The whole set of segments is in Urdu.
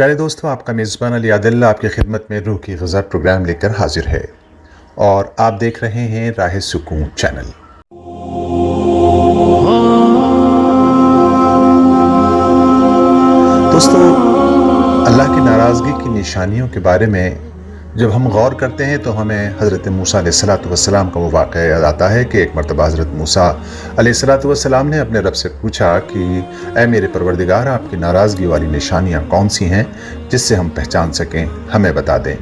پیارے دوستوں، آپ کا میزبان علی عادل آپ کی خدمت میں روح کی غذا پروگرام لے کر حاضر ہے اور آپ دیکھ رہے ہیں راہ سکون چینل۔ دوستو، اللہ کی ناراضگی کی نشانیوں کے بارے میں جب ہم غور کرتے ہیں تو ہمیں حضرت موسیٰ علیہ السلام کا وہ واقعہ یاد آتا ہے کہ ایک مرتبہ حضرت موسیٰ علیہ السلام نے اپنے رب سے پوچھا کہ اے میرے پروردگار، آپ کی ناراضگی والی نشانیاں کون سی ہیں جس سے ہم پہچان سکیں، ہمیں بتا دیں۔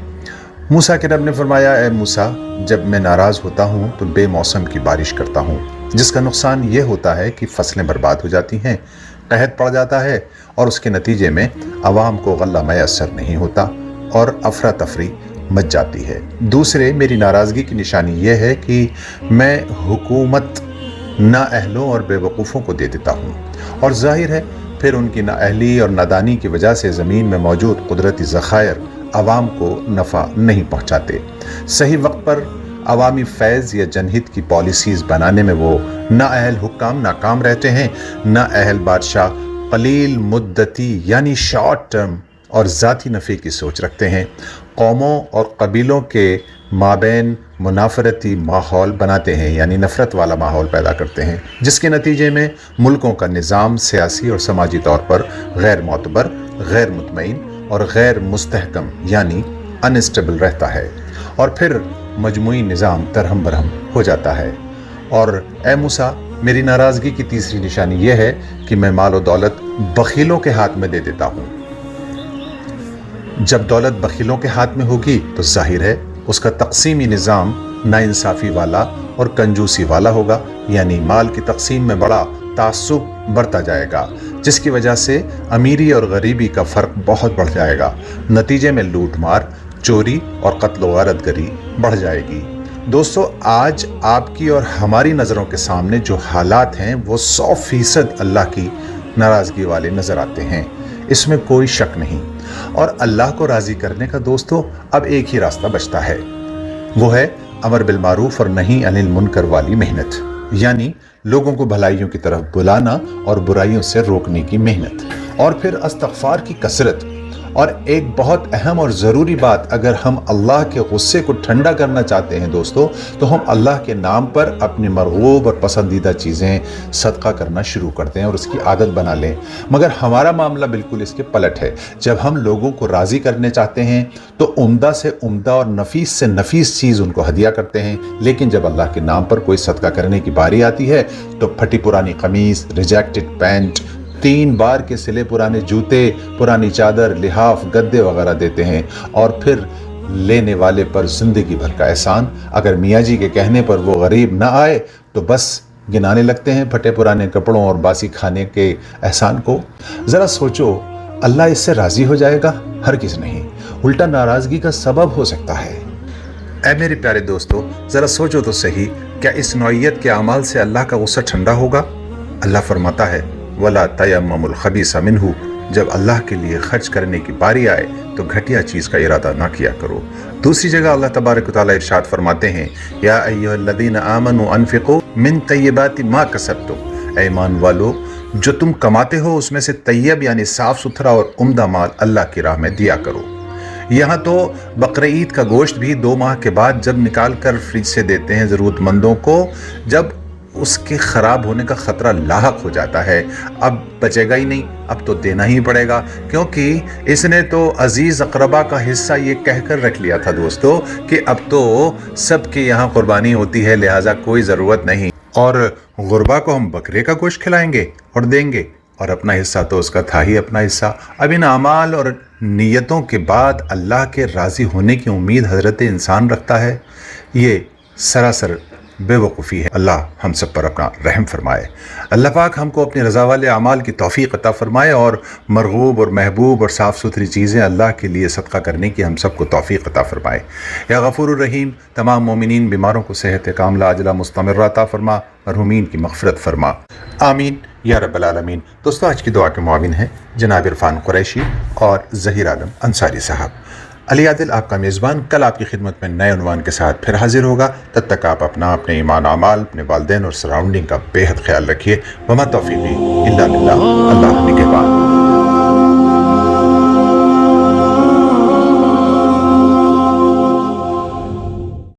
موسیٰ کے رب نے فرمایا، اے موسیٰ، جب میں ناراض ہوتا ہوں تو بے موسم کی بارش کرتا ہوں، جس کا نقصان یہ ہوتا ہے کہ فصلیں برباد ہو جاتی ہیں، قحط پڑ جاتا ہے اور اس کے نتیجے میں عوام کو غلہ میسر نہیں ہوتا اور افراتفری مچ جاتی ہے۔ دوسرے، میری ناراضگی کی نشانی یہ ہے کہ میں حکومت نااہلوں اور بے وقوفوں کو دے دیتا ہوں، اور ظاہر ہے پھر ان کی نااہلی اور نادانی کی وجہ سے زمین میں موجود قدرتی ذخائر عوام کو نفع نہیں پہنچاتے۔ صحیح وقت پر عوامی فیض یا جنہت کی پالیسیز بنانے میں وہ نااہل حکام ناکام رہتے ہیں، نااہل بادشاہ قلیل مدتی یعنی شارٹ ٹرم اور ذاتی نفع کی سوچ رکھتے ہیں، قوموں اور قبیلوں کے مابین منافرتی ماحول بناتے ہیں یعنی نفرت والا ماحول پیدا کرتے ہیں، جس کے نتیجے میں ملکوں کا نظام سیاسی اور سماجی طور پر غیر معتبر، غیر مطمئن اور غیر مستحکم یعنی انسٹیبل رہتا ہے، اور پھر مجموعی نظام درہم برہم ہو جاتا ہے۔ اور اے موسیٰ، میری ناراضگی کی تیسری نشانی یہ ہے کہ میں مال و دولت بخیلوں کے ہاتھ میں دے دیتا ہوں۔ جب دولت بخیلوں کے ہاتھ میں ہوگی تو ظاہر ہے اس کا تقسیمی نظام ناانصافی والا اور کنجوسی والا ہوگا، یعنی مال کی تقسیم میں بڑا تعصب بڑھتا جائے گا، جس کی وجہ سے امیری اور غریبی کا فرق بہت بڑھ جائے گا، نتیجے میں لوٹ مار، چوری اور قتل و غارت گری بڑھ جائے گی۔ دوستو، آج آپ کی اور ہماری نظروں کے سامنے جو حالات ہیں وہ 100% اللہ کی ناراضگی والے نظر آتے ہیں، اس میں کوئی شک نہیں۔ اور اللہ کو راضی کرنے کا دوستو اب ایک ہی راستہ بچتا ہے، وہ ہے امر بالمعروف اور نہی عن المنکر والی محنت، یعنی لوگوں کو بھلائیوں کی طرف بلانا اور برائیوں سے روکنے کی محنت، اور پھر استغفار کی کثرت۔ اور ایک بہت اہم اور ضروری بات، اگر ہم اللہ کے غصے کو ٹھنڈا کرنا چاہتے ہیں دوستو، تو ہم اللہ کے نام پر اپنی مرغوب اور پسندیدہ چیزیں صدقہ کرنا شروع کر دیں اور اس کی عادت بنا لیں۔ مگر ہمارا معاملہ بالکل اس کے پلٹ ہے۔ جب ہم لوگوں کو راضی کرنے چاہتے ہیں تو عمدہ سے عمدہ اور نفیس سے نفیس چیز ان کو ہدیہ کرتے ہیں، لیکن جب اللہ کے نام پر کوئی صدقہ کرنے کی باری آتی ہے تو پھٹی پرانی قمیص، ریجیکٹڈ پینٹ، 3 بار کے سلے پرانے جوتے، پرانی چادر، لحاف، گدے وغیرہ دیتے ہیں، اور پھر لینے والے پر زندگی بھر کا احسان۔ اگر میاں جی کے کہنے پر وہ غریب نہ آئے تو بس گنانے لگتے ہیں پھٹے پرانے کپڑوں اور باسی کھانے کے احسان کو۔ ذرا سوچو، اللہ اس سے راضی ہو جائے گا؟ ہرگز نہیں، الٹا ناراضگی کا سبب ہو سکتا ہے۔ اے میرے پیارے دوستو، ذرا سوچو تو صحیح، کیا اس نوعیت کے اعمال سے اللہ کا غصہ ٹھنڈا ہوگا؟ اللہ فرماتا ہے، وَلَا تَيَمَّمُوا الْخَبِيثَ مِنْهُ، جب اللہ کے لیے خرچ کرنے کی باری آئے تو گھٹیا چیز کا ارادہ نہ کیا کرو۔ دوسری جگہ اللہ تبارک و تعالیٰ ارشاد فرماتے ہیں، یا ایھا الذین آمنوا انفقوا من طیبات ما کسبتم، اے ایمان والو، جو تم کماتے ہو اس میں سے طیب یعنی صاف ستھرا اور عمدہ مال اللہ کی راہ میں دیا کرو۔ یہاں تو بقرہ عید کا گوشت بھی 2 ماہ کے بعد جب نکال کر فریج سے دیتے ہیں ضرورت مندوں کو، جب اس کے خراب ہونے کا خطرہ لاحق ہو جاتا ہے، اب بچے گا ہی نہیں، اب تو دینا ہی پڑے گا، کیونکہ اس نے تو عزیز اقربا کا حصہ یہ کہہ کر رکھ لیا تھا دوستو کہ اب تو سب کے یہاں قربانی ہوتی ہے، لہٰذا کوئی ضرورت نہیں، اور غربا کو ہم بکرے کا گوشت کھلائیں گے اور دیں گے، اور اپنا حصہ تو اس کا تھا ہی اپنا حصہ۔ اب ان اعمال اور نیتوں کے بعد اللہ کے راضی ہونے کی امید حضرت انسان رکھتا ہے، یہ سراسر بے وقوفی ہے۔ اللہ ہم سب پر اپنا رحم فرمائے۔ اللہ پاک ہم کو اپنی رضا والے اعمال کی توفیق عطا فرمائے، اور مرغوب اور محبوب اور صاف ستھری چیزیں اللہ کے لیے صدقہ کرنے کی ہم سب کو توفیق عطا فرمائے۔ یا غفور الرحیم، تمام مومنین بیماروں کو صحت کاملہ عاجلہ مستمرہ عطا فرما، مرحومین کی مغفرت فرما، آمین یا رب العالمین۔ دوستو، آج کی دعا کے معاون ہیں جناب عرفان قریشی اور ظہیر عالم انصاری صاحب۔ علی عادل آپ کا میزبان کل آپ کی خدمت میں نئے عنوان کے ساتھ پھر حاضر ہوگا۔ تب تک آپ اپنا، اپنے ایمان اعمال، اپنے والدین اور سراؤنڈنگ کا بے حد خیال رکھیے۔ وما توفیقی الا باللہ، اللہ نگہبان۔